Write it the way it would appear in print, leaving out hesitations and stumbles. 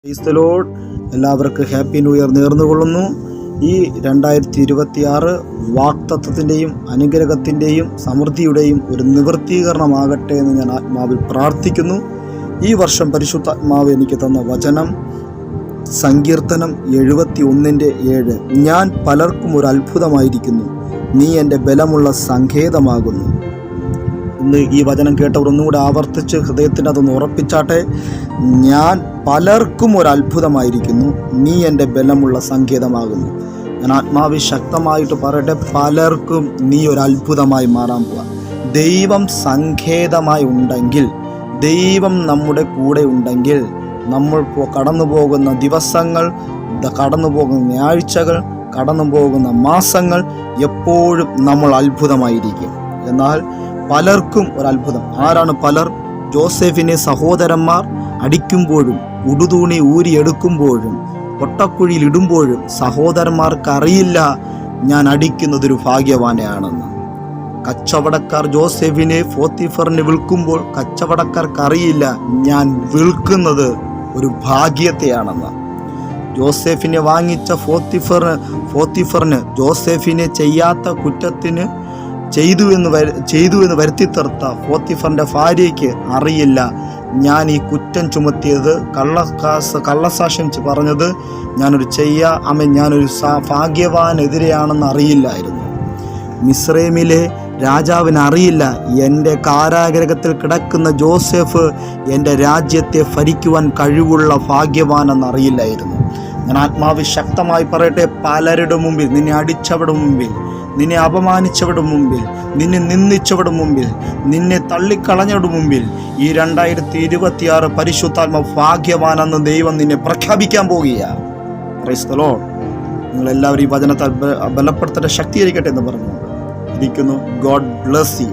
Praise the Lord. എല്ലാവർക്കും happy new year നേർന്നുകൊള്ളുന്നു. ഈ 2026 വാഗ്ദത്തത്തിൻ്റെയും അനുഗ്രഹത്തിൻ്റെയും സമൃദ്ധിയുടെയും ഒരു നിവൃത്തീകരണമാകട്ടെ എന്ന് ഞാൻ ആത്മാവിൽ പ്രാർത്ഥിക്കുന്നു. ഈ വർഷം പരിശുദ്ധാത്മാവ് എനിക്ക് തന്ന വചനം സങ്കീർത്തനം 71:7. ഞാൻ പലർക്കും ഒരു അത്ഭുതമായിരിക്കുന്നു, നീ എൻ്റെ ബലമുള്ള സങ്കേതമാകുന്നു. ഇന്ന് ഈ വചനം കേട്ടവർ ഒന്നുകൂടെ ആവർത്തിച്ച് ഹൃദയത്തിന് അതൊന്ന് ഉറപ്പിച്ചാട്ടെ. ഞാൻ പലർക്കും ഒരു അത്ഭുതമായിരിക്കുന്നു, നീ എൻ്റെ ബലമുള്ള സങ്കേതമാകുന്നു. ഞാൻ ആത്മാവിൽ ശക്തമായിട്ട് പറയട്ടെ, പലർക്കും നീ ഒരു അത്ഭുതമായി മാറാൻ പോവാ. ദൈവം സങ്കേതമായി ഉണ്ടെങ്കിൽ, ദൈവം നമ്മുടെ കൂടെ ഉണ്ടെങ്കിൽ, നമ്മൾ കടന്നു പോകുന്ന ദിവസങ്ങൾ, കടന്നു പോകുന്ന ആഴ്ചകൾ, കടന്നു പോകുന്ന മാസങ്ങൾ എപ്പോഴും നമ്മൾ അത്ഭുതമായിരിക്കും. എന്നാൽ പലർക്കും ഒരത്ഭുതം. ആരാണ് പലർ? ജോസഫിനെ സഹോദരന്മാർ അടിക്കുമ്പോഴും ഉടുതുണി ഊരിയെടുക്കുമ്പോഴും പൊട്ടക്കുഴിയിൽ ഇടുമ്പോഴും സഹോദരന്മാർക്കറിയില്ല ഞാൻ അടിക്കുന്നതൊരു ഭാഗ്യവാനെയാണെന്ന്. കച്ചവടക്കാർ ജോസഫിനെ പോത്തിഫറിന് വിൽക്കുമ്പോൾ കച്ചവടക്കാർക്കറിയില്ല ഞാൻ വിൽക്കുന്നത് ഒരു ഭാഗ്യത്തെയാണെന്ന്. ജോസഫിനെ വാങ്ങിച്ച പോത്തിഫറിന് ജോസഫിനെ ചെയ്യാത്ത കുറ്റത്തിന് ചെയ്തു എന്ന് വരുത്തിത്തീർത്ത പോത്തിഫറിൻ്റെ ഭാര്യയ്ക്ക് അറിയില്ല ഞാൻ ഈ കുറ്റം ചുമത്തിയത്, കള്ളസാക്ഷ്യം പറഞ്ഞത് ഞാനൊരു ഭാഗ്യവാനെതിരെയാണെന്ന് അറിയില്ലായിരുന്നു. മിസ്രൈമിലെ രാജാവിന് അറിയില്ല എൻ്റെ കാരാഗ്രഹത്തിൽ കിടക്കുന്ന ജോസഫ് എൻ്റെ രാജ്യത്തെ ഭരിക്കുവാൻ കഴിവുള്ള ഭാഗ്യവാനെന്ന് അറിയില്ലായിരുന്നു. ഞാൻ ആത്മാവിൽ ശക്തമായി പറയട്ടെ, പലരുടെ മുമ്പിൽ, നിന്നെ അടിച്ചവരുടെ മുമ്പിൽ, നിന്നെ അപമാനിച്ചവരുടെ മുമ്പിൽ, നിന്നെ നിന്ദിച്ചവരുടെ മുമ്പിൽ, നിന്നെ തള്ളിക്കളഞ്ഞവരുടെ മുമ്പിൽ ഈ 2026 പരിശുദ്ധാത്മ ഭാഗ്യവാനെന്ന് ദൈവം നിന്നെ പ്രഖ്യാപിക്കാൻ പോകുകയാണ്. Praise the Lord. നിങ്ങളെല്ലാവരും ഈ വചനത്താൽ ബലപ്പെടുത്തേണ്ട ശക്തീകരിക്കട്ടെ എന്ന് പറഞ്ഞു ഇരിക്കുന്നു. God bless you.